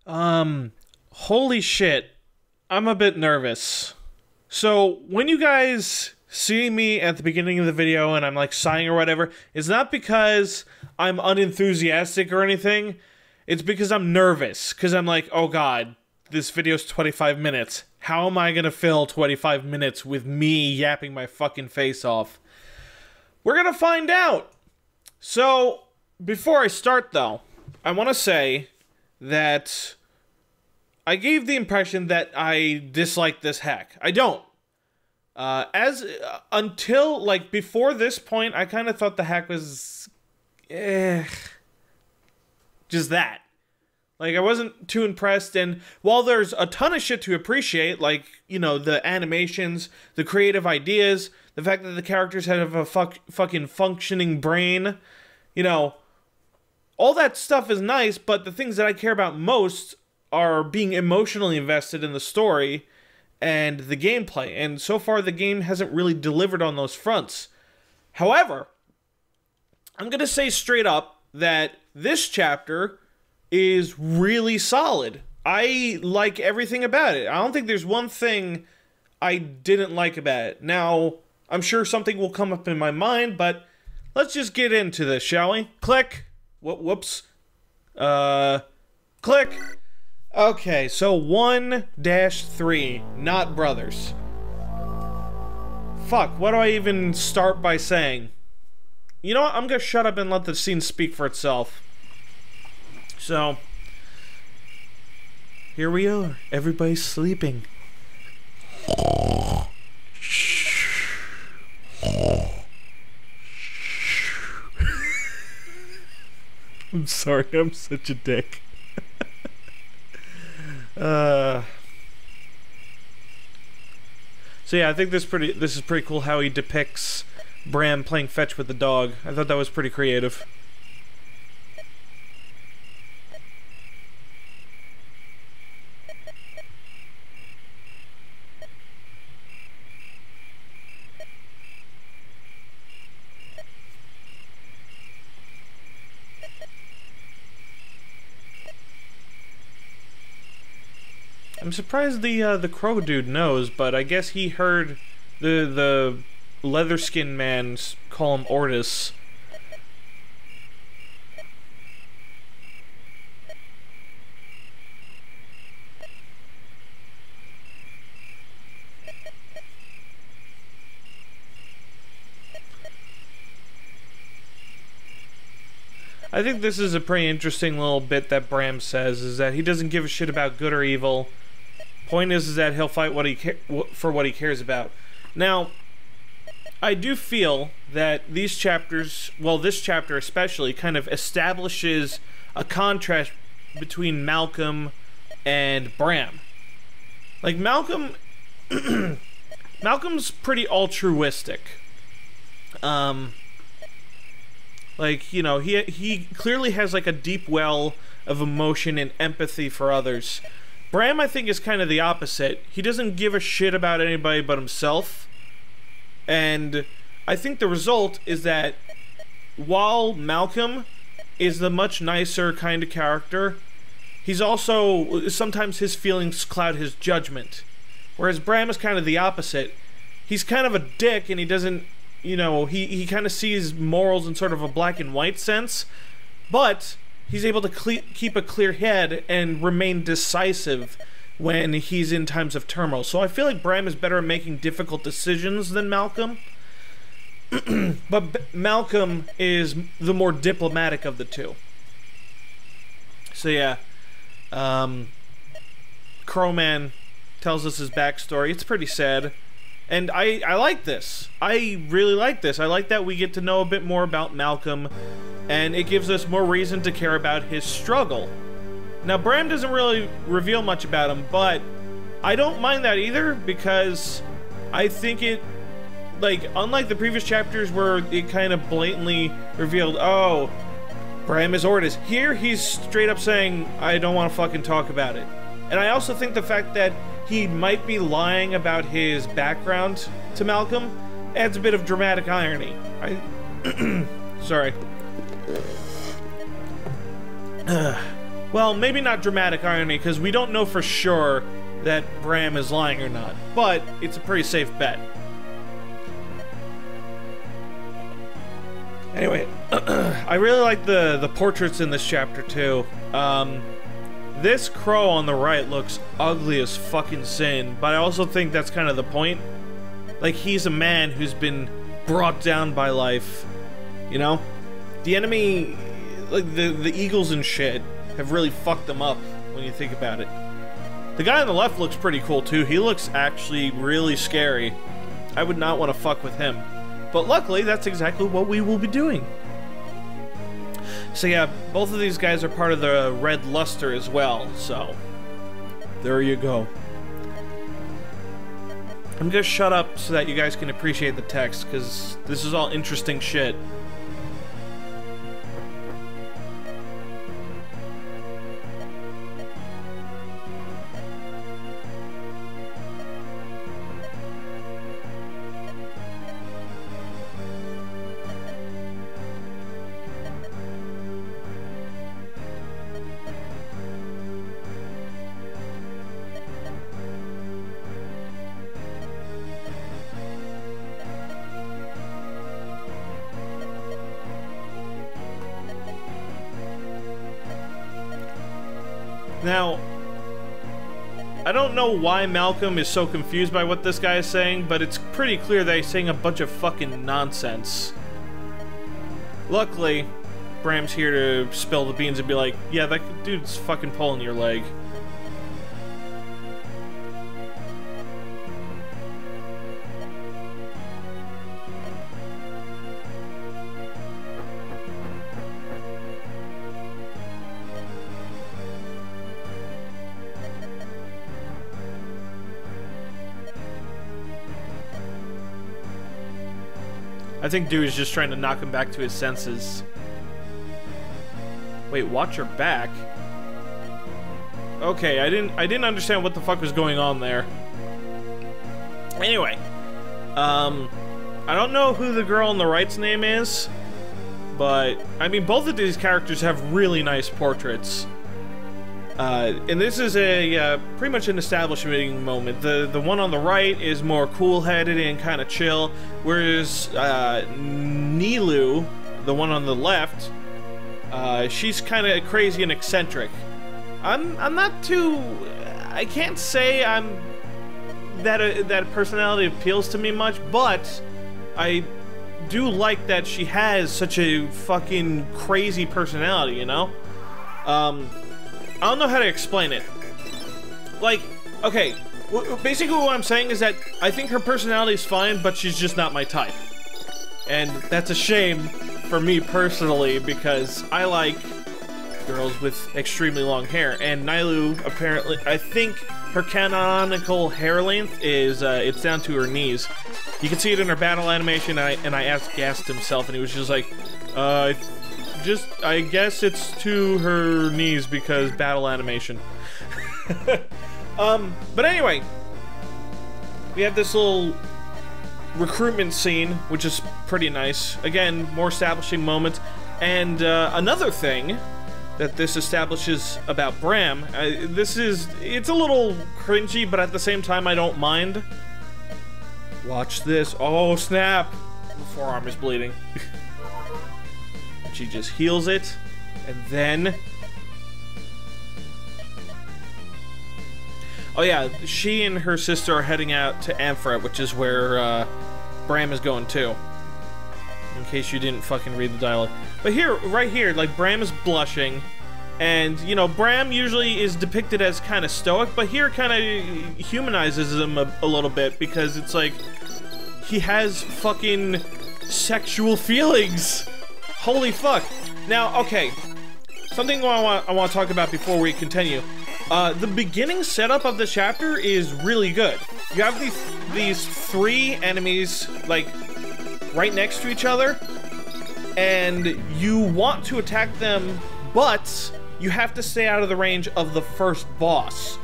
Holy shit. I'm a bit nervous. So, when you guys see me at the beginning of the video and I'm like sighing or whatever, it's not because I'm unenthusiastic or anything. It's because I'm nervous. Because I'm like, oh god, this video's 25 minutes. How am I gonna fill 25 minutes with me yapping my fucking face off? We're gonna find out. So, before I start though, I want to say that I gave the impression that I dislike this hack. I don't. Until, like, before this point, I kind of thought the hack was... just that. Like, I wasn't too impressed, and while there's a ton of shit to appreciate, like, you know, the animations, the creative ideas, the fact that the characters have a fucking functioning brain, you know, all that stuff is nice, but the things that I care about most are being emotionally invested in the story and the gameplay, and so far the game hasn't really delivered on those fronts. However, I'm gonna say straight up that this chapter is really solid. I like everything about it. I don't think there's one thing I didn't like about it. Now, I'm sure something will come up in my mind, but let's just get into this, shall we? Click. Whoops. Click. Okay, so 1-3, not brothers. Fuck, what do I even start by saying? You know what, I'm gonna shut up and let the scene speak for itself. So, here we are. Everybody's sleeping. I'm sorry, I'm such a dick. So yeah, I think this is pretty cool how he depicts Bram playing fetch with the dog. I thought that was pretty creative. I'm surprised the crow dude knows, but I guess he heard the leather skin man call him Ortis. I think this is a pretty interesting little bit that Bram says, is that he doesn't give a shit about good or evil. Point is that he'll fight for what he cares about. Now, I do feel that these chapters, well, this chapter especially, kind of establishes a contrast between Malcolm and Bram. Like, Malcolm's pretty altruistic. Like, you know, he clearly has, like, a deep well of emotion and empathy for others. Bram, I think, is kind of the opposite. He doesn't give a shit about anybody but himself. And I think the result is that while Malcolm is the much nicer kind of character, he's also, sometimes his feelings cloud his judgment. Whereas Bram is kind of the opposite. He's kind of a dick, and he doesn't, you know, he kind of sees morals in sort of a black and white sense, but he's able to keep a clear head and remain decisive when he's in times of turmoil. So I feel like Bram is better at making difficult decisions than Malcolm. But Malcolm is the more diplomatic of the two. So yeah. Crowman tells us his backstory. It's pretty sad. And I like this. I really like this. I like that we get to know a bit more about Malcolm, and it gives us more reason to care about his struggle. Now, Bram doesn't really reveal much about him, but I don't mind that either, because I think it, like, unlike the previous chapters where it kind of blatantly revealed, oh, Bram is Ortis, here he's straight up saying, I don't want to fucking talk about it. And I also think the fact that he might be lying about his background to Malcolm adds a bit of dramatic irony. Sorry. Well, maybe not dramatic irony, because we don't know for sure that Bram is lying or not, but it's a pretty safe bet. Anyway, I really like the portraits in this chapter too. This crow on the right looks ugly as fucking sin, but I also think that's kind of the point. Like, he's a man who's been brought down by life, you know? The enemy, like the eagles and shit, have really fucked them up when you think about it. The guy on the left looks pretty cool too. He looks actually really scary. I would not want to fuck with him. But luckily, that's exactly what we will be doing. So yeah, both of these guys are part of the Red Luster as well, so there you go. I'm gonna shut up so that you guys can appreciate the text, because this is all interesting shit. Now, I don't know why Malcolm is so confused by what this guy is saying, but it's pretty clear that he's saying a bunch of fucking nonsense. Luckily, Bram's here to spill the beans and be like, yeah, that dude's fucking pulling your leg. I think dude is just trying to knock him back to his senses. Wait, watch your back? Okay, I didn't understand what the fuck was going on there. Anyway, I don't know who the girl on the right's name is, but I mean, both of these characters have really nice portraits. And this is a pretty much an establishing moment. The one on the right is more cool-headed and kind of chill, whereas Nilu, the one on the left, she's kind of crazy and eccentric. I'm not too. I can't say I'm that personality appeals to me much, but I do like that she has such a fucking crazy personality, you know? I don't know how to explain it. Like, okay, basically what I'm saying is that I think her personality is fine, but she's just not my type. And that's a shame for me personally, because I like girls with extremely long hair. And Nilu, apparently, I think her canonical hair length is, it's down to her knees. You can see it in her battle animation, and I asked Ghast himself, and he was just like, I guess it's to her knees because battle animation. But anyway, we have this little recruitment scene, which is pretty nice. Again, more establishing moments. And another thing that this establishes about Bram, it's a little cringy, but at the same time I don't mind. Watch this. Oh, snap. The forearm is bleeding. She just heals it, and then... Oh yeah, she and her sister are heading out to Amphra, which is where Bram is going too. In case you didn't fucking read the dialogue. But here, right here, like, Bram is blushing, and, you know, Bram usually is depicted as kind of stoic, but here it kind of humanizes him a little bit, because it's like, he has fucking sexual feelings. Holy fuck. Now, okay, something I want to talk about before we continue. The beginning setup of the chapter is really good. You have these three enemies, like, right next to each other, and you want to attack them, but you have to stay out of the range of the first boss.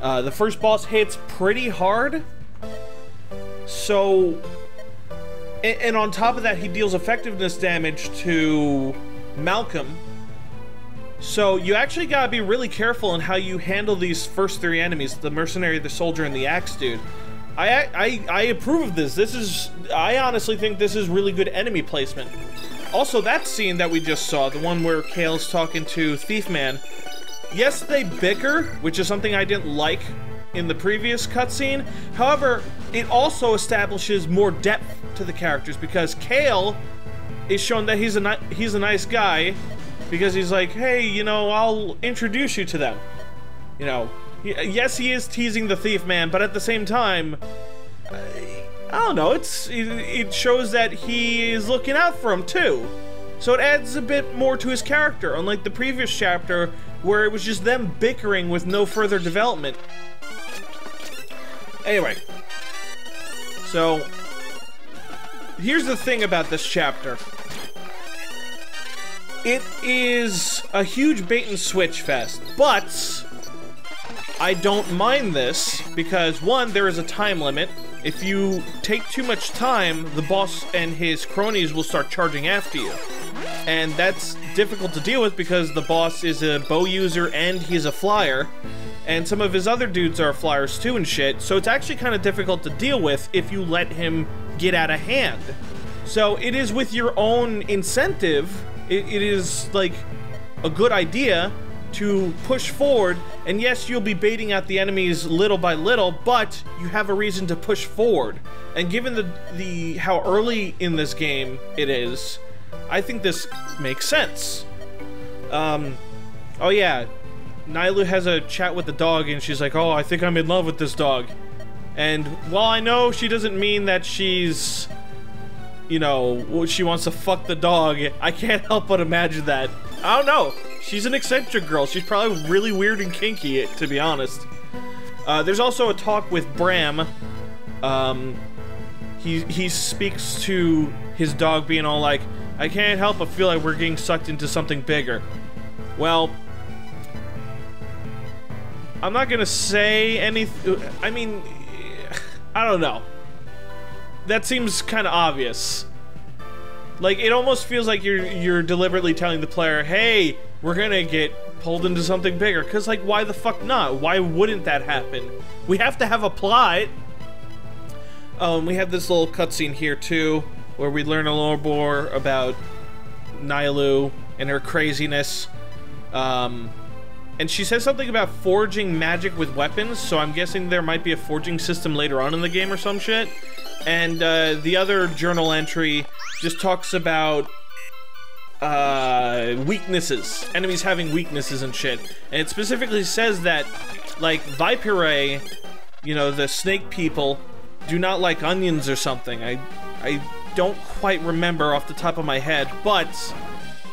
The first boss hits pretty hard, so... And on top of that, he deals effectiveness damage to Malcolm. So you actually gotta be really careful in how you handle these first 3 enemies, the mercenary, the soldier, and the axe dude. I approve of this. I honestly think this is really good enemy placement. Also, that scene that we just saw, the one where Kale's talking to Thief Man, yes, they bicker, which is something I didn't like in the previous cutscene. However, it also establishes more depth to the characters, because Kale is shown that he's a nice guy, because he's like, hey, you know, I'll introduce you to them. You know, yes, he is teasing the Thief Man, but at the same time, I don't know, it shows that he is looking out for him too. So it adds a bit more to his character, unlike the previous chapter where it was just them bickering with no further development. Anyway, so here's the thing about this chapter. It is a huge bait and switch fest, but I don't mind this because, one, there is a time limit. If you take too much time, the boss and his cronies will start charging after you. And that's difficult to deal with because the boss is a bow user and he's a flyer. And some of his other dudes are flyers too and shit, so it's actually kind of difficult to deal with if you let him get out of hand. So it is with your own incentive, it is like a good idea to push forward, and yes, you'll be baiting out the enemies little by little, but you have a reason to push forward. And given the how early in this game it is, I think this makes sense. Oh yeah, Nailu has a chat with the dog, and she's like, oh, I think I'm in love with this dog. And while I know she doesn't mean that she's, you know, she wants to fuck the dog, I can't help but imagine that. I don't know. She's an eccentric girl. She's probably really weird and kinky, to be honest. There's also a talk with Bram. He speaks to his dog being all like, I can't help but feel like we're getting sucked into something bigger. Well, I'm not gonna say anything. I mean, I don't know. That seems kind of obvious. Like, it almost feels like you're deliberately telling the player, hey, we're gonna get pulled into something bigger. Because, like, why the fuck not? Why wouldn't that happen? We have to have a plot. We have this little cutscene here, too, where we learn a little more about Nailu and her craziness. And she says something about forging magic with weapons, so I'm guessing there might be a forging system later on in the game or some shit. And the other journal entry just talks about weaknesses, enemies having weaknesses and shit. And it specifically says that, like, Viperae, you know, the snake people, do not like onions or something. I don't quite remember off the top of my head, but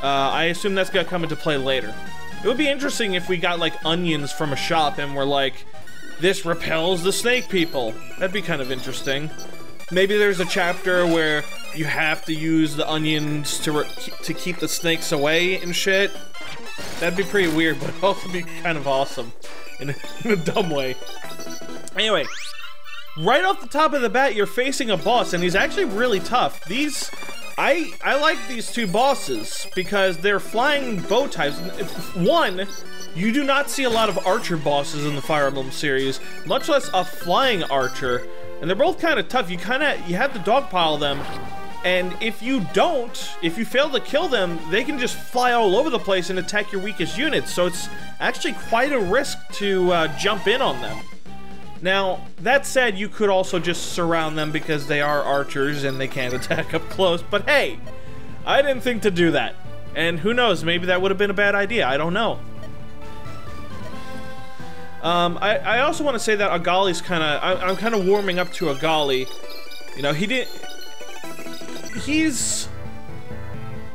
I assume that's gonna come into play later. It would be interesting if we got, like, onions from a shop and we're like, this repels the snake people. That'd be kind of interesting. Maybe there's a chapter where you have to use the onions to keep the snakes away and shit. That'd be pretty weird, but also be kind of awesome in a dumb way. Anyway, right off the top of the bat, you're facing a boss, and he's actually really tough. I like these two bosses because they're flying bow types. One, you do not see a lot of archer bosses in the Fire Emblem series, much less a flying archer, and they're both kind of tough. You have to dogpile them, and if you fail to kill them, they can just fly all over the place and attack your weakest units, so it's actually quite a risk to jump in on them. Now, that said, you could also just surround them because they are archers and they can't attack up close, but hey, I didn't think to do that. And who knows, maybe that would have been a bad idea, I don't know. I also want to say that Agali's I'm kind of warming up to Agali. You know,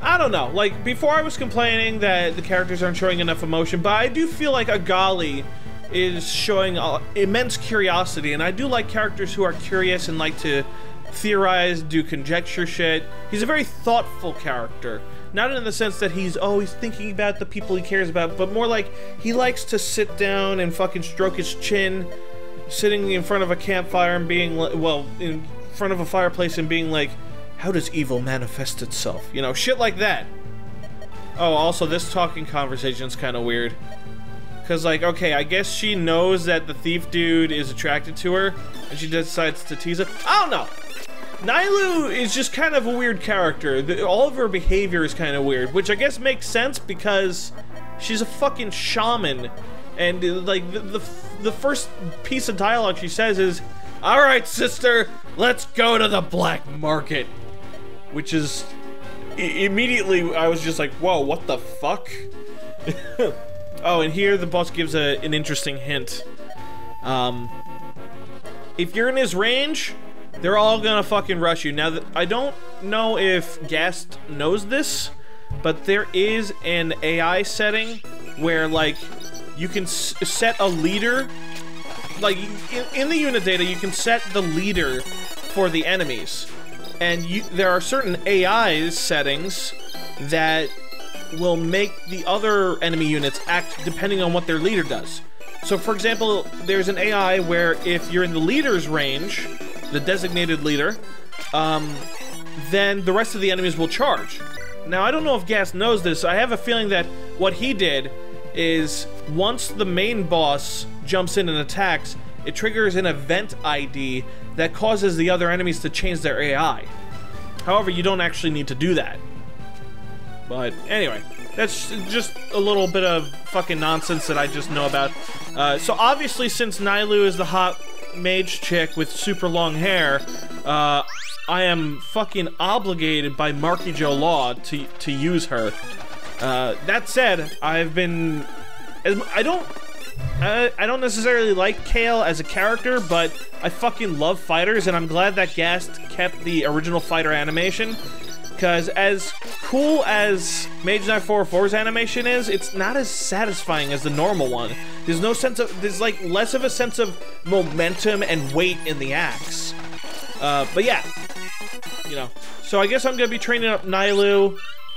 I don't know, like, before I was complaining that the characters aren't showing enough emotion, but I do feel like Agali is showing immense curiosity, and I do like characters who are curious and like to theorize, do conjecture shit. He's a very thoughtful character. Not in the sense that he's always thinking about the people he cares about, but more like he likes to sit down and fucking stroke his chin, sitting in front of a campfire and being like, well, in front of a fireplace and being like, how does evil manifest itself? You know, shit like that. Oh, also, this talking conversation is kind of weird. Because, like, okay, I guess she knows that the thief dude is attracted to her, and she decides to tease it. I don't know. Nailu is just kind of a weird character. All of her behavior is kind of weird, which I guess makes sense because she's a fucking shaman. And, like, the first piece of dialogue she says is, "Alright, sister, let's go to the black market." Which is... immediately, I was just like, whoa, what the fuck? Oh, and here the boss gives an interesting hint. If you're in his range, they're all gonna fucking rush you. Now, I don't know if Ghast knows this, but there is an AI setting where, like, you can set a leader. Like, in the unit data, you can set the leader for the enemies. And there are certain AI settings that will make the other enemy units act depending on what their leader does. So, for example, there's an AI where if you're in the leader's range, the designated leader, then the rest of the enemies will charge. Now, I don't know if Ghast knows this. I have a feeling that what he did is once the main boss jumps in and attacks, it triggers an event ID that causes the other enemies to change their AI. However, you don't actually need to do that. But anyway, that's just a little bit of fucking nonsense that I just know about. So obviously, since Nailu is the hot mage chick with super long hair, I am fucking obligated by Marky Joe Law to use her. That said, I've been... I don't necessarily like Kale as a character, but I fucking love fighters, and I'm glad that Ghast kept the original fighter animation. Because as cool as Mage Knight 404's animation is, it's not as satisfying as the normal one. There's no sense of... there's, like, less of a sense of momentum and weight in the axe. But yeah. You know. So I guess I'm gonna be training up Nailu,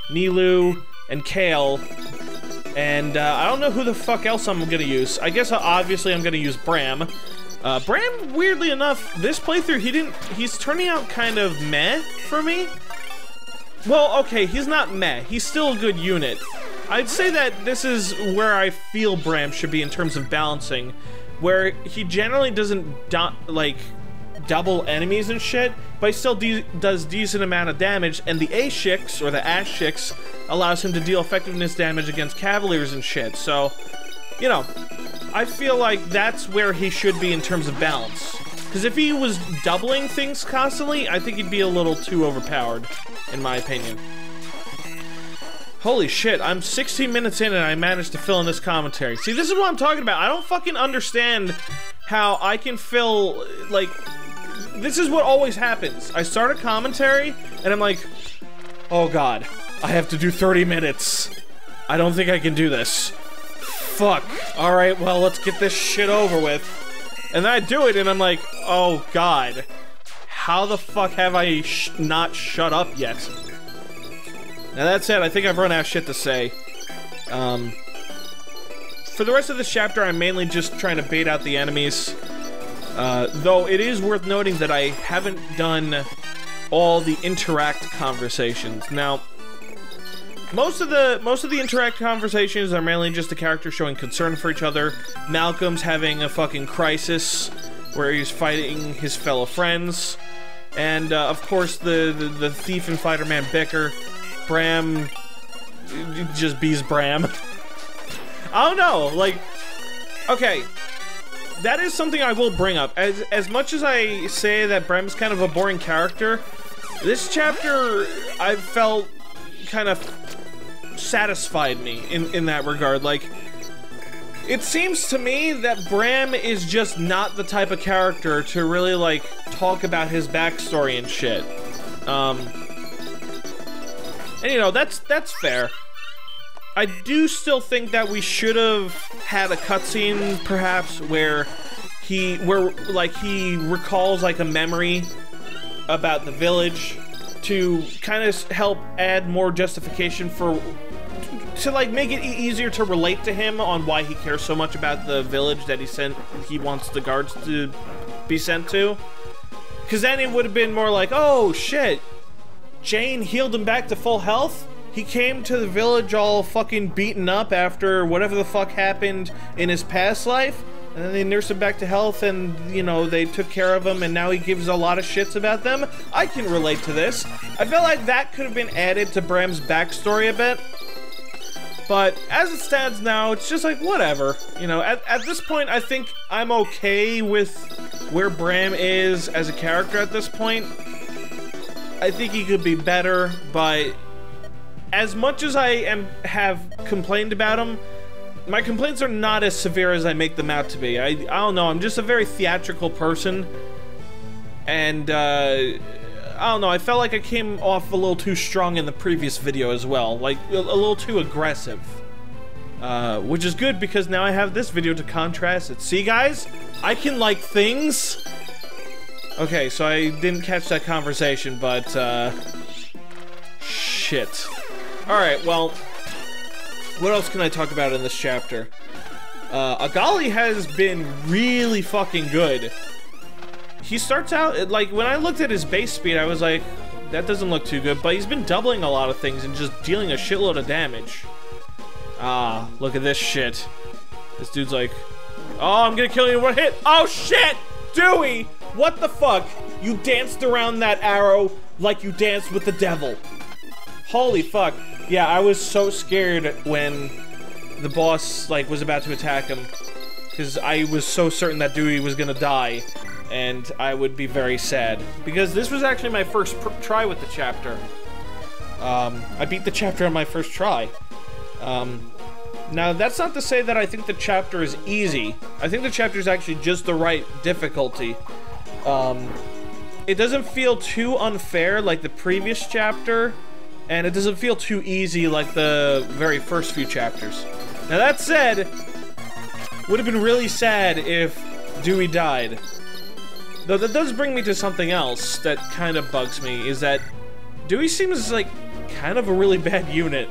Nilu, and Kale. And I don't know who the fuck else I'm gonna use. I guess obviously I'm gonna use Bram. Bram, weirdly enough, this playthrough, he's turning out kind of meh for me. Well, okay, he's not meh. He's still a good unit. I'd say that this is where I feel Bram should be in terms of balancing, where he generally doesn't, like, double enemies and shit, but he still does decent amount of damage, and the A-Shix, or the Ash-Shix, allows him to deal effectiveness damage against Cavaliers and shit, so, you know, I feel like that's where he should be in terms of balance. Because if he was doubling things constantly, I think he'd be a little too overpowered, in my opinion. Holy shit, I'm 16 minutes in and I managed to fill in this commentary. See, this is what I'm talking about. I don't fucking understand how I can fill, like... this is what always happens. I start a commentary, and I'm like, oh god, I have to do 30 minutes. I don't think I can do this. Fuck. Alright, well, let's get this shit over with. And then I do it, and I'm like, oh god, how the fuck have I not shut up yet? Now that said, I think I've run out of shit to say. For the rest of this chapter, I'm mainly just trying to bait out the enemies. Though it is worth noting that I haven't done all the interact conversations. Now, most of the interact conversations are mainly just the characters showing concern for each other. Malcolm's having a fucking crisis where he's fighting his fellow friends, and of course the thief and fighter man bicker. Bram just bees Bram. I don't know, like, okay. That is something I will bring up. As much as I say that Bram's kind of a boring character, this chapter, I felt kind of satisfied me in that regard. Like, it seems to me that Bram is just not the type of character to really, like, talk about his backstory and shit. And, you know, that's fair. I do still think that we should have had a cutscene, perhaps, where he recalls, like, a memory about the village to kind of help add more justification to like, make it easier to relate to him on why he cares so much about the village that he wants the guards to be sent to. Because then it would have been more like, oh, shit, Jane healed him back to full health? he came to the village all fucking beaten up after whatever the fuck happened in his past life, and then they nursed him back to health, and, you know, they took care of him, and now he gives a lot of shits about them. I can relate to this. I feel like that could have been added to Bram's backstory a bit. But as it stands now, it's just like, whatever. You know, at this point, I think I'm okay with where Bram is as a character at this point. I think he could be better, but as much as I have complained about him, my complaints are not as severe as I make them out to be. I don't know, I'm just a very theatrical person. And, I don't know, I felt like I came off a little too strong in the previous video as well. Like, a little too aggressive. Which is good because now I have this video to contrast it. See, guys? I can like things. Okay, so I didn't catch that conversation, but, shit. Alright, well, what else can I talk about in this chapter? Agali has been really fucking good. He starts out, like, when I looked at his base speed, I was like, that doesn't look too good, but he's been doubling a lot of things and just dealing a shitload of damage. Ah, look at this shit. This dude's like, oh, I'm gonna kill you in one hit. Oh, shit! Dewey! What the fuck? You danced around that arrow like you danced with the devil. Holy fuck. Yeah, I was so scared when the boss, like, was about to attack him. Because I was so certain that Dewey was gonna die. And I would be very sad. Because this was actually my first try with the chapter. I beat the chapter on my first try. Now, that's not to say that I think the chapter is easy. I think the chapter is actually just the right difficulty. It doesn't feel too unfair like the previous chapter, and it doesn't feel too easy like the very first few chapters. Now, that said, would have been really sad if Dewey died. Though that does bring me to something else that kind of bugs me, is that Dewey seems like kind of a really bad unit.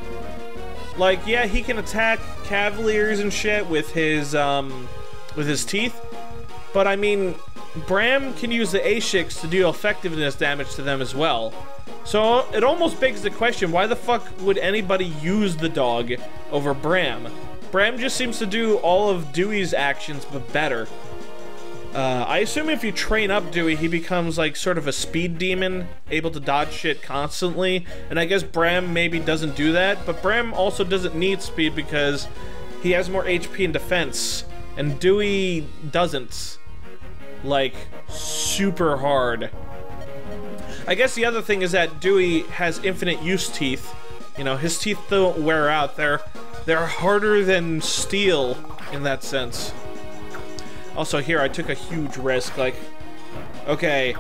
Like, yeah, he can attack cavaliers and shit with his teeth, but I mean, Bram can use the Ashiks to deal effectiveness damage to them as well. So it almost begs the question, why the fuck would anybody use the dog over Bram? Bram just seems to do all of Dewey's actions, but better. I assume if you train up Dewey, he becomes like sort of a speed demon, able to dodge shit constantly, and I guess Bram maybe doesn't do that, but Bram also doesn't need speed because he has more HP and defense, and Dewey doesn't. Like, super hard. I guess the other thing is that Dewey has infinite use teeth. You know, his teeth don't wear out. They're harder than steel in that sense. Also, here, I took a huge risk, like, okay,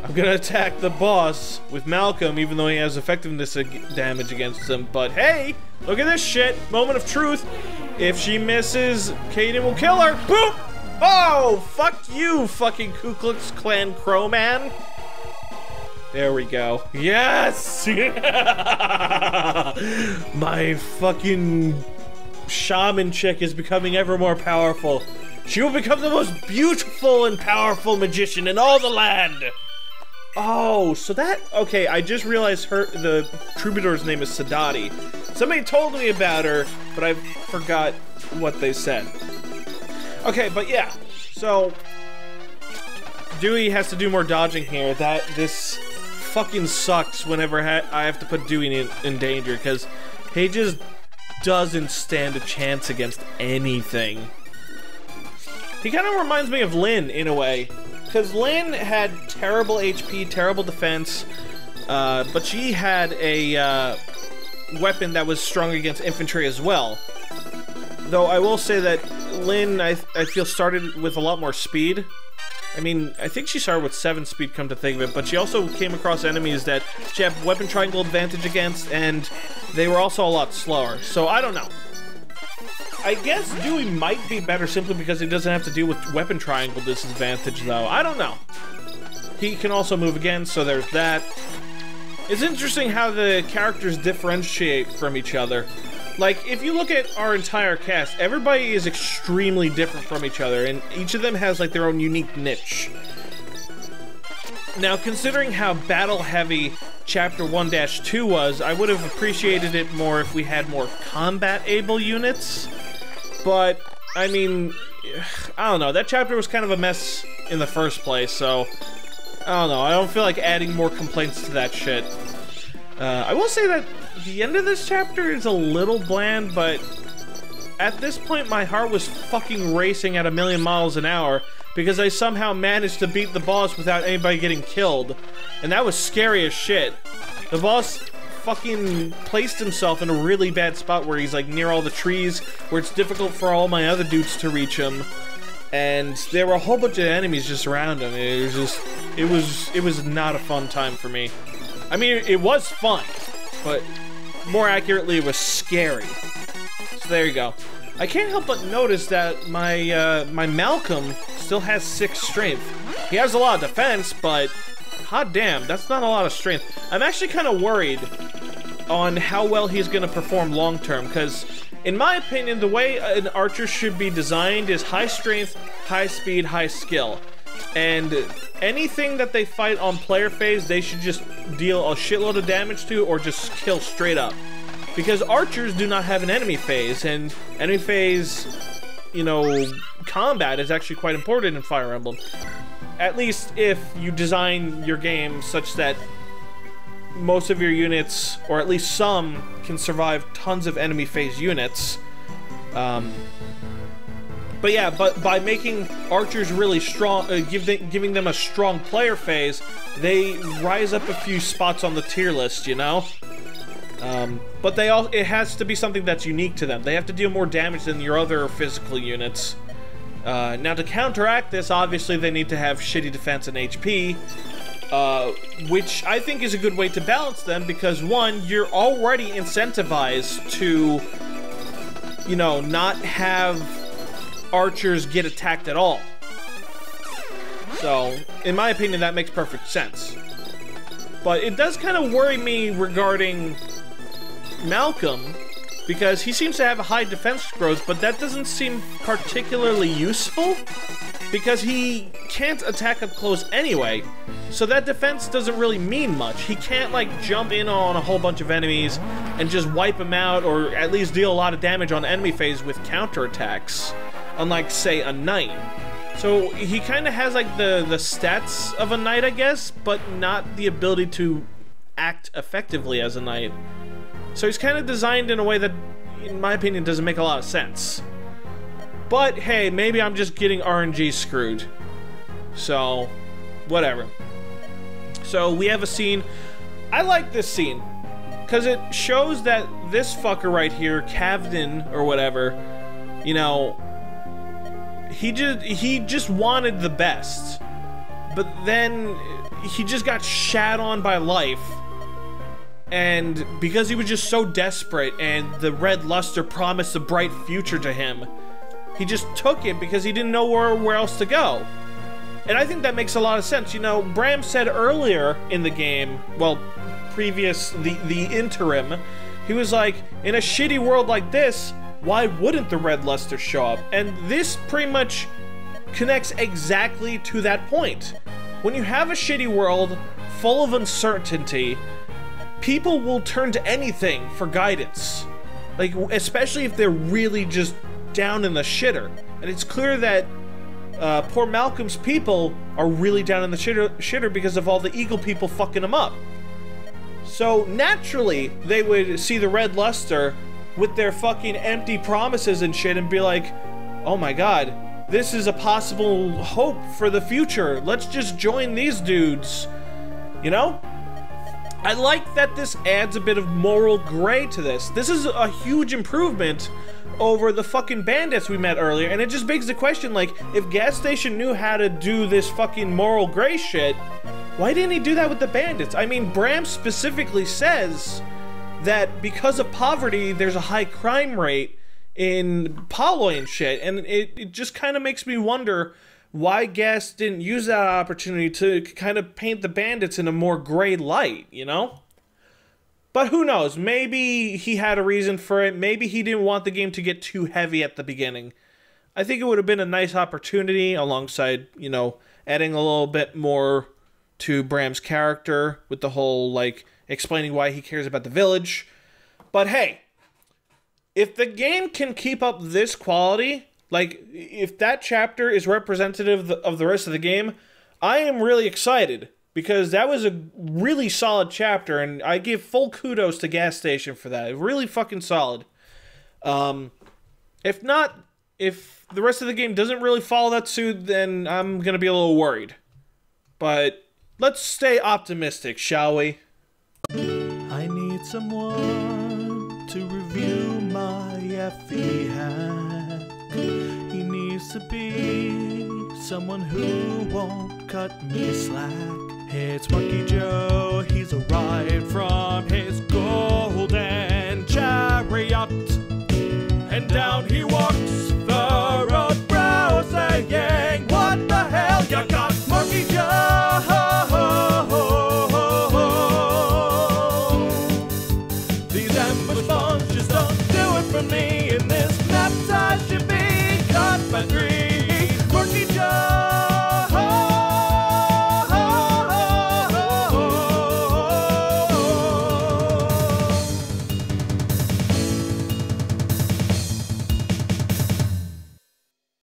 I'm gonna attack the boss with Malcolm, even though he has effectiveness damage against him, but hey, look at this shit, moment of truth, if she misses, Kaden will kill her, boop! Oh, fuck you, fucking Ku Klux Klan Crow Man. There we go. Yes! My fucking shaman chick is becoming ever more powerful. She will become the most beautiful and powerful magician in all the land! Oh, so that... Okay, I just realized the troubadour's name is Sadati. Somebody told me about her, but I forgot what they said. Okay, but yeah, so... Dewey has to do more dodging here. This fucking sucks whenever I have to put Dewey in danger, because he just doesn't stand a chance against anything. He kind of reminds me of Lynn, in a way. Because Lynn had terrible HP, terrible defense, but she had a weapon that was strong against infantry as well. Though I will say that Lynn, I feel, started with a lot more speed. I mean, I think she started with 7 speed, come to think of it, but she also came across enemies that she had weapon triangle advantage against, and they were also a lot slower. So, I don't know. I guess Dewey might be better simply because he doesn't have to deal with weapon triangle disadvantage, though. I don't know. He can also move again, so there's that. It's interesting how the characters differentiate from each other. Like, if you look at our entire cast, everybody is extremely different from each other, and each of them has, like, their own unique niche. Now, considering how battle-heavy Chapter 1-2 was. I would have appreciated it more if we had more combat-able units. But, I mean, I don't know. That chapter was kind of a mess in the first place, so I don't know. I don't feel like adding more complaints to that shit. I will say that the end of this chapter is a little bland, but at this point my heart was fucking racing at 1,000,000 miles an hour because I somehow managed to beat the boss without anybody getting killed. And that was scary as shit. The boss fucking placed himself in a really bad spot where he's like near all the trees, where it's difficult for all my other dudes to reach him. And there were a whole bunch of enemies just around him. It was just, it was not a fun time for me. I mean, it was fun, but more accurately, it was scary. So there you go. I can't help but notice that my my Malcolm still has 6 strength. He has a lot of defense, but hot damn, that's not a lot of strength. I'm actually kind of worried on how well he's going to perform long term, because in my opinion, the way an archer should be designed is high strength, high speed, high skill. And anything that they fight on player phase, they should just deal a shitload of damage to or just kill straight up. Because archers do not have an enemy phase, and enemy phase, you know, combat is actually quite important in Fire Emblem. At least if you design your game such that most of your units, or at least some, can survive tons of enemy phase units. But yeah, but by making archers really strong, giving them a strong player phase, they rise up a few spots on the tier list, you know? But it has to be something that's unique to them. They have to deal more damage than your other physical units. Now to counteract this, obviously they need to have shitty defense and HP, which I think is a good way to balance them, because one, you're already incentivized to, you know, not have archers get attacked at all. So, in my opinion, that makes perfect sense. But it does kind of worry me regarding Malcolm, because he seems to have a high defense growth, but that doesn't seem particularly useful, because he can't attack up close anyway. So that defense doesn't really mean much. He can't, like, jump in on a whole bunch of enemies and just wipe them out, or at least deal a lot of damage on enemy phase with counterattacks, unlike, say, a knight. So he kind of has, like, the stats of a knight, I guess, but not the ability to act effectively as a knight. So he's kind of designed in a way that, in my opinion, doesn't make a lot of sense. But, hey, maybe I'm just getting RNG screwed. So, whatever. So, we have a scene. I like this scene, because it shows that this fucker right here, Cavden, or whatever, you know, he just wanted the best. But then, he just got shat on by life. And because he was just so desperate, and the red luster promised a bright future to him, he just took it because he didn't know where else to go. And I think that makes a lot of sense. You know, Bram said earlier in the game, well, the interim, he was like, in a shitty world like this, why wouldn't the red luster show up? And this pretty much connects exactly to that point. When you have a shitty world full of uncertainty, people will turn to anything for guidance. Like, especially if they're really just down in the shitter. And it's clear that poor Malcolm's people are really down in the shitter because of all the Eagle people fucking them up. So naturally, they would see the red luster with their fucking empty promises and shit and be like, oh my god, this is a possible hope for the future. Let's just join these dudes. You know? I like that this adds a bit of moral gray to this. This is a huge improvement over the fucking bandits we met earlier, and it just begs the question, like, if Ghaststation knew how to do this fucking moral gray shit, why didn't he do that with the bandits? I mean, Bram specifically says that because of poverty, there's a high crime rate in Paloi and shit, and it just kind of makes me wonder why Gas didn't use that opportunity to kind of paint the bandits in a more gray light, you know? But who knows? Maybe he had a reason for it. Maybe he didn't want the game to get too heavy at the beginning. I think it would have been a nice opportunity alongside, you know, adding a little bit more to Bram's character with the whole, like, explaining why he cares about the village. But hey, if the game can keep up this quality, like, if that chapter is representative of the rest of the game, I am really excited, because that was a really solid chapter, and I give full kudos to Ghaststation for that. Really fucking solid. If not, if the rest of the game doesn't really follow that suit, then I'm gonna be a little worried. But let's stay optimistic, shall we? I need someone to review my FE hack. He needs to be someone who won't cut me slack. It's Monkey Joe, he's arrived from his golden chariot, and down he walks